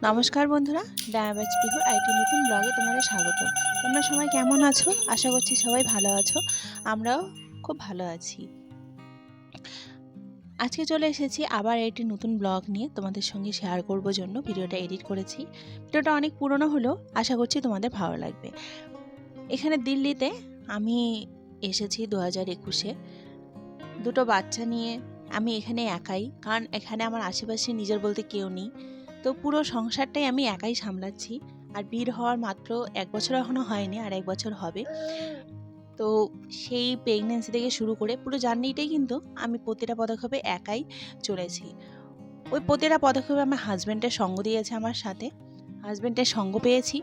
নমস্কার বন্ধুরা, ডায়াবেজ পিহুর আইটি নতুন ব্লগে তোমাদের স্বাগত। তোমরা সবাই কেমন আছো? আশা করছি সবাই ভালো আছো। আমরাও খুব ভালো আছি। আজকে চলে এসেছি আবার একটি নতুন ব্লগ নিয়ে তোমাদের সঙ্গে শেয়ার করব জন্য ভিডিওটা এডিট করেছি। ভিডিওটা অনেক পুরনো হলেও আশা করছি তোমাদের ভালো লাগবে। এখানে দিল্লিতে আমি এসেছি 2021-এ। দুটো বাচ্চা নিয়ে আমি এখানে একাই, কারণ এখানে আমার আশেপাশে নিজের বলতে কেউ নেই। তো পুরো সংসারটাই আমি একাই সামলাচ্ছি। আর বিয়ে হওয়ার মাত্র 1 বছর এখনও হয়নি, আর 1 বছর হবে। তো সেই প্রেগনেন্সি থেকে শুরু করে পুরো জার্নিটাই কিন্তু আমি প্রতিটা পদক্ষেপে একাই চলেছি। ওই প্রতিটা পদক্ষেপে আমার হাজব্যান্ডের সঙ্গ দিয়েছে, আমার সাথে হাজব্যান্ডের সঙ্গ পেয়েছি।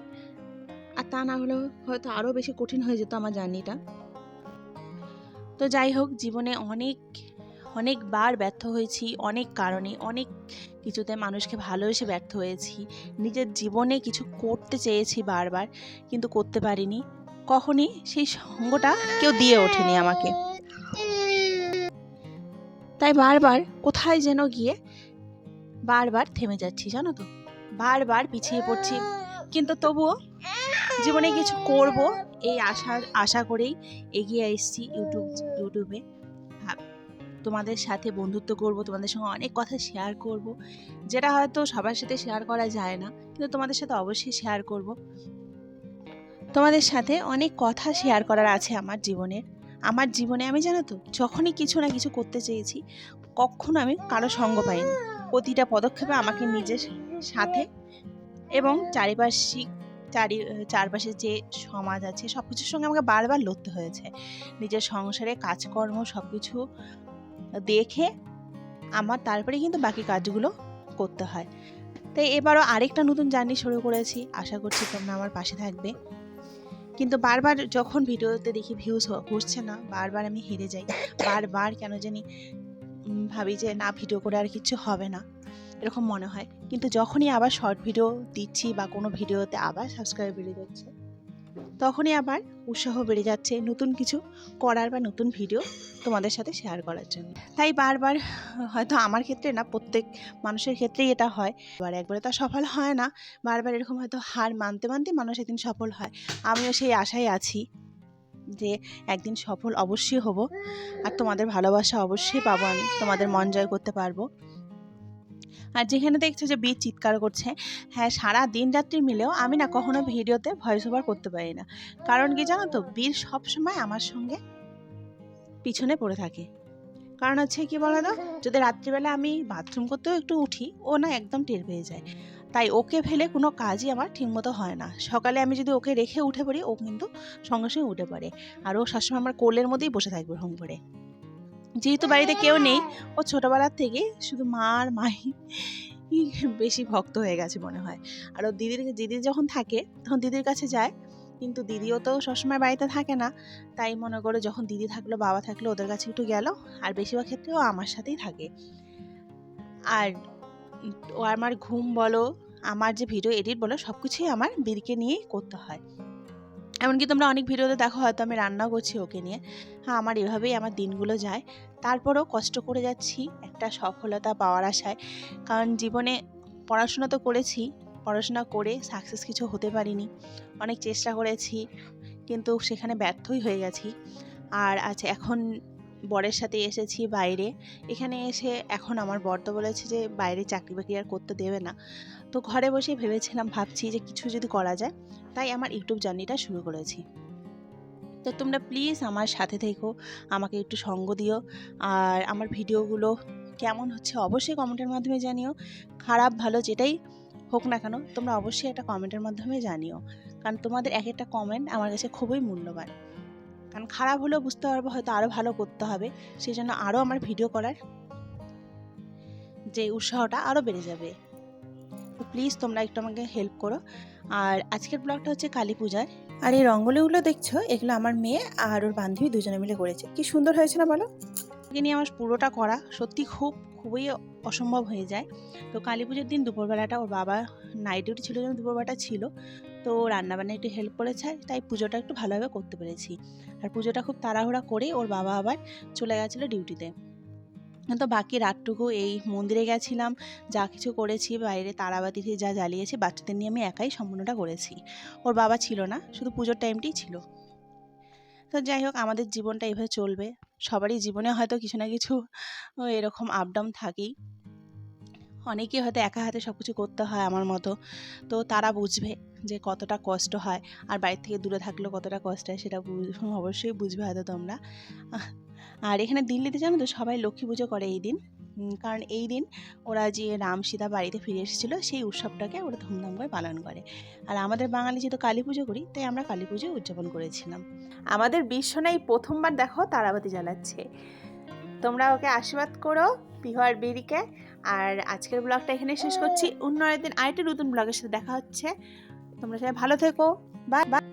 আর তা না হলেও হয়তো আরও বেশি কঠিন হয়ে যেত আমার জার্নিটা। তো যাই হোক, জীবনে অনেকবার ব্যর্থ হয়েছি, অনেক কারণে, অনেক কিছুতে মানুষকে ভালোবেসে ব্যর্থ হয়েছি। নিজের জীবনে কিছু করতে চেয়েছি বারবার, কিন্তু করতে পারিনি। কখনই সেই সঙ্গটা কেউ দিয়ে ওঠেনি আমাকে। তাই বারবার কোথায় যেন গিয়ে বারবার থেমে যাচ্ছি, জানো তো, বারবার পিছিয়ে পড়ছি। কিন্তু তবুও জীবনে কিছু করব এই আশা করেই এগিয়ে এসেছি ইউটিউবে। তোমাদের সাথে বন্ধুত্ব করব, তোমাদের সঙ্গে অনেক কথা শেয়ার করব, যেটা হয়তো সবার সাথে শেয়ার করা যায় না, কিন্তু তোমাদের সাথে অবশ্যই শেয়ার করব। তোমাদের সাথে অনেক কথা শেয়ার করার আছে আমার জীবনে। আমি জানো তো, যখনই কিছু না কিছু করতে চেয়েছি, কখনো আমি কারো সঙ্গ পাইনি। প্রতিটা পদক্ষেপে আমাকে নিজের সাথে এবং চারপাশে যে সমাজ আছে সব কিছুর সঙ্গে আমাকে বারবার লড়তে হয়েছে। নিজের সংসারে কাজকর্ম সব কিছু দেখে আমার তারপরে কিন্তু বাকি কাজগুলো করতে হয়। তাই এবারও আরেকটা নতুন জার্নি শুরু করেছি। আশা করছি তোমরা আমার পাশে থাকবে। কিন্তু বারবার যখন ভিডিওতে দেখি ভিউজ হচ্ছে না, বারবার আমি হেরে যাই। বারবার কেন জানি ভাবি যে না, ভিডিও করে আর কিছু হবে না, এরকম মনে হয়। কিন্তু যখনই আবার শর্ট ভিডিও দিচ্ছি বা কোনো ভিডিওতে আবার সাবস্ক্রাইব বেড়ে যাচ্ছে, তখনই আবার উৎসাহ বেড়ে যাচ্ছে নতুন কিছু করার বা নতুন ভিডিও তোমাদের সাথে শেয়ার করার জন্য। তাই বারবার, হয়তো আমার ক্ষেত্রে না, প্রত্যেক মানুষের ক্ষেত্রেই এটা হয়, একবারে তো সফল হয় না। বারবার এরকম হয়তো হার মানতে মানতে মানুষ একদিন সফল হয়। আমিও সেই আশায় আছি যে একদিন সফল অবশ্যই হব, আর তোমাদের ভালোবাসা অবশ্যই পাবো, আমি তোমাদের মন জয় করতে পারবো। আর যেখানে দেখছো যে বীর চিৎকার করছে, হ্যাঁ, সারা দিন রাত্রি মিলেও আমি না কখনো ভিডিওতে ভয়েস ওভার করতে পারি না। কারণ কি জানো তো, বীর সবসময় আমার সঙ্গে পিছনে পড়ে থাকে। কারণ হচ্ছে কি বলো তো, যদি রাত্রিবেলা আমি বাথরুম করতেও একটু উঠি, ও না একদম টের পেয়ে যায়। তাই ওকে ফেলে কোনো কাজই আমার ঠিকমতো হয় না। সকালে আমি যদি ওকে রেখে উঠে পড়ি, ও কিন্তু সঙ্গে সঙ্গে উঠে পড়ে। আর ও সবসময় আমার কোলের মধ্যেই বসে থাকবে ঢং করে। যেহেতু বাড়িতে কেউ নেই, ও ছোটোবেলার থেকে শুধু মাই বেশি ভক্ত হয়ে গেছে মনে হয়। আর ও দিদি যখন থাকে তখন দিদির কাছে যায়, কিন্তু দিদিও তো সবসময় বাড়িতে থাকে না। তাই মনে করো যখন দিদি থাকলো, বাবা থাকলো, ওদের কাছে একটু গেল। আর বেশিরভাগ ক্ষেত্রে ও আমার সাথেই থাকে। আর ও আমার ঘুম বলো, আমার যে ভিডিও এডিট বলো, সব কিছুই আমার বীরকে নিয়েই করতে হয়। এমনকি তোমরা অনেক ভিডিওতে দেখো হয়তো আমি রান্নাও করছি ওকে নিয়ে। হ্যাঁ, আমার এভাবেই আমার দিনগুলো যায়। তারপরেও কষ্ট করে যাচ্ছি একটা সফলতা পাওয়ার আশায়। কারণ জীবনে পড়াশোনা তো করেছি, পড়াশোনা করে সাকসেস কিছু হতে পারিনি। অনেক চেষ্টা করেছি, কিন্তু সেখানে ব্যর্থই হয়ে গেছি। আর আজ এখন বরের সাথে এসেছি বাইরে। এখানে এসে এখন আমার বর তো বলেছে যে বাইরে চাকরি বাকরি আর করতে দেবে না। তো ঘরে বসে ভাবছি যে কিছু যদি করা যায়। তাই আমার ইউটিউব জার্নিটা শুরু করেছি। তো তোমরা প্লিজ আমার সাথে থেকো, আমাকে একটু সঙ্গ দিও। আর আমার ভিডিওগুলো কেমন হচ্ছে অবশ্যই কমেন্টের মাধ্যমে জানিও। খারাপ ভালো যেটাই হোক না কেন, তোমরা অবশ্যই একটা কমেন্টের মাধ্যমে জানিও। কারণ তোমাদের এক একটা কমেন্ট আমার কাছে খুবই মূল্যবান। কারণ খারাপ হলেও বুঝতে পারবো হয়তো আরও ভালো করতে হবে, সেই জন্য আরও আমার ভিডিও করার যে উৎসাহটা আরও বেড়ে যাবে। তো প্লিজ তোমরা একটু আমাকে হেল্প করো। আর আজকের ব্লগটা হচ্ছে কালী পূজার। আর এই রঙ্গোলিগুলো দেখছো, এগুলো আমার মেয়ে আর ওর বান্ধবী দুজনে মিলে করেছে। কি সুন্দর হয়েছে না বলো? একে নিয়ে আমার পুরোটা করা সত্যি খুবই অসম্ভব হয়ে যায়। তো কালী পুজোর দিন দুপুরবেলাটা ওর বাবা নাইট ডিউটি ছিল, যেন দুপুরবেলাটা ছিল, তো রান্নাবান্না একটু হেল্প করেছে, তাই পুজোটা একটু ভালোভাবে করতে পেরেছি। আর পুজোটা খুব তাড়াহুড়া করে ওর বাবা আবার চলে গেছিলো ডিউটিতে। তো বাকি রাতটুকু এই মন্দিরে গেছিলাম, যা কিছু করেছি, বাইরে তারাবাতিতে যা জ্বালিয়েছি, বাচ্চাদের নিয়ে আমি একাই সম্পূর্ণটা করেছি। ওর বাবা ছিল না, শুধু পুজোর টাইমটাই ছিল। তো যাই হোক, আমাদের জীবনটা এভাবে চলবে। সবারই জীবনে হয়তো কিছু না কিছু এরকম আপ ডাউন থাকেই। অনেকেই হয়তো একা হাতে সব কিছু করতে হয় আমার মতো, তো তারা বুঝবে যে কতটা কষ্ট হয়, আর বাড়ির থেকে দূরে থাকলেও কতটা কষ্ট হয় সেটা অবশ্যই বুঝবে হয়তো তোমরা। আর এখানে দিল্লিতে জানো তো সবাই লক্ষ্মী পুজো করে এই দিন, কারণ এই দিন ওরা যে রাম সীতা বাড়িতে ফিরে এসেছিলো সেই উৎসবটাকে ওরা ধুমধাম করে পালন করে। আর আমাদের বাঙালি যেহেতু কালী পুজো করি, তাই আমরা কালী পুজো উদযাপন করেছিলাম। আমাদের বিশ্বনাই প্রথমবার দেখো তারাবাতি জ্বালাচ্ছে। তোমরা ওকে আশীর্বাদ করো, পিহু আর বেরিকে। আর আজকের ব্লগটা এখানে শেষ করছি। অন্য একদিন আরেকটি নতুন ব্লগের সাথে দেখা হচ্ছে। তোমরা সবাই ভালো থেকো। Bye bye.